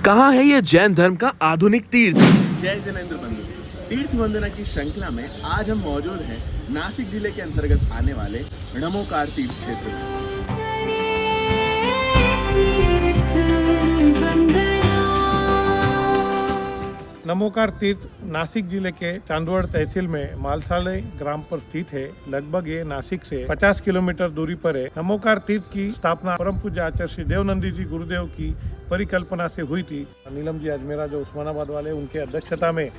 कहाँ है ये जैन धर्म का आधुनिक तीर्थ? जय जैनेंद्र बंधु। तीर्थ वंदना की श्रृंखला में आज हम मौजूद हैं नासिक जिले के अंतर्गत आने वाले णमोकार तीर्थ क्षेत्र में। नमोकार तीर्थ नासिक जिले के चांदवड़ तहसील में मालसाले ग्राम पर स्थित है। लगभग ये नासिक से 50 किलोमीटर दूरी पर है। नमोकार तीर्थ की स्थापना परम पूज्य आचार्य श्री देवनंदी जी गुरुदेव की परिकल्पना से हुई थी। नीलम जी अजमेरा जो उस्मानाबाद वाले, उनके अध्यक्षता में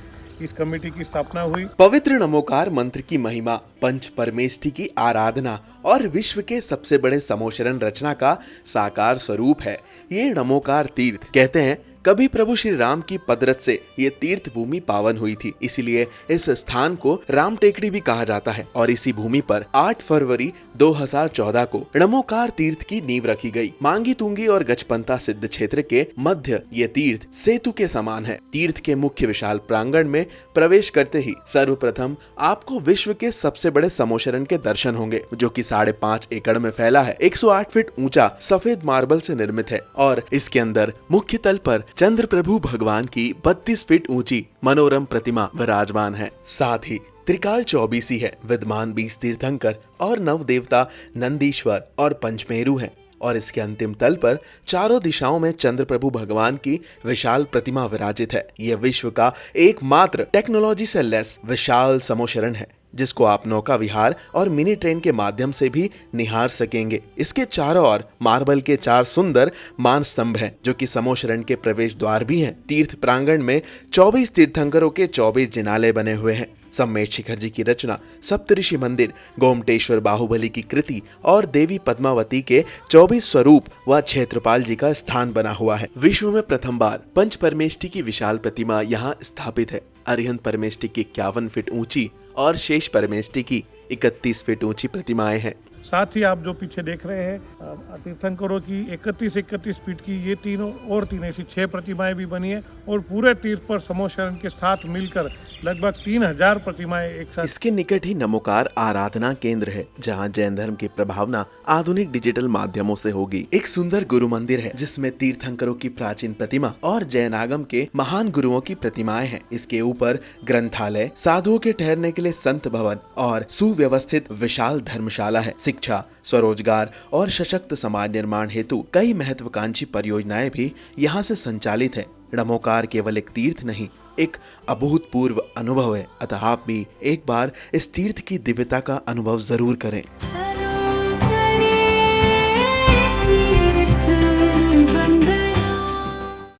इस कमेटी की स्थापना हुई। पवित्र नमोकार मंत्र की महिमा, पंच परमेष्ठी की आराधना और विश्व के सबसे बड़े समोशरण रचना का साकार स्वरूप है ये नमोकार तीर्थ। कहते हैं कभी प्रभु श्री राम की पदरथ से ये तीर्थ भूमि पावन हुई थी, इसलिए इस स्थान को राम टेकड़ी भी कहा जाता है। और इसी भूमि पर 8 फरवरी 2014 को नमोकार तीर्थ की नींव रखी गई। मांगी तुंगी और गजपंता सिद्ध क्षेत्र के मध्य ये तीर्थ सेतु के समान है। तीर्थ के मुख्य विशाल प्रांगण में प्रवेश करते ही सर्वप्रथम आपको विश्व के सबसे बड़े समोशरण के दर्शन होंगे, जो कि 5.5 एकड़ में फैला है। 108 फीट ऊंचा सफेद मार्बल से निर्मित है और इसके अंदर मुख्य तल पर चंद्र प्रभु भगवान की 32 फीट ऊंची मनोरम प्रतिमा विराजमान है। साथ ही त्रिकाल 24 है, विद्यमान 20 तीर्थंकर और नव देवता नंदीश्वर और पंचमेरु हैं। और इसके अंतिम तल पर चारों दिशाओं में चंद्र प्रभु भगवान की विशाल प्रतिमा विराजित है। यह विश्व का एकमात्र टेक्नोलॉजी से लैस विशाल समोशरण है, जिसको आप नौका विहार और मिनी ट्रेन के माध्यम से भी निहार सकेंगे। इसके चारों ओर मार्बल के 4 सुंदर मान स्तंभ हैं, जो कि समोशरण के प्रवेश द्वार भी हैं। तीर्थ प्रांगण में 24 तीर्थंकरों के 24 जिनालय बने हुए हैं। सम्मेद शिखर जी की रचना, सप्तऋषि मंदिर, गोमटेश्वर बाहुबली की कृति और देवी पद्मावती के 24 स्वरूप व क्षेत्रपाल जी का स्थान बना हुआ है। विश्व में प्रथम बार पंच परमेष्ठी की विशाल प्रतिमा यहाँ स्थापित है। अरिहंत परमेष्ठी की 51 फीट ऊंची और शेष परमेष्ठी की 31 फीट ऊंची प्रतिमाएं हैं। साथ ही आप जो पीछे देख रहे हैं तीर्थंकरों की 31 फीट की ये तीन ऐसी 6 प्रतिमाएं भी बनी है और पूरे तीर्थ पर समोशरण के साथ मिलकर लगभग 3000 प्रतिमाएं एक साथ। इसके निकट ही नमोकार आराधना केंद्र है, जहां जैन धर्म की प्रभावना आधुनिक डिजिटल माध्यमों से होगी। एक सुंदर गुरु मंदिर है, जिसमें तीर्थंकरों की प्राचीन प्रतिमा और जैन आगम के महान गुरुओं की प्रतिमाएं हैं। इसके ऊपर ग्रंथालय, साधुओं के ठहरने के लिए संत भवन और सुव्यवस्थित विशाल धर्मशाला है। शिक्षा, स्वरोजगार और सशक्त समाज निर्माण हेतु कई महत्वाकांक्षी परियोजनाएं भी यहाँ से संचालित है। नमोकार केवल एक तीर्थ नहीं, एक अभूतपूर्व अनुभव है। अतः आप भी एक बार इस तीर्थ की दिव्यता का अनुभव जरूर करें।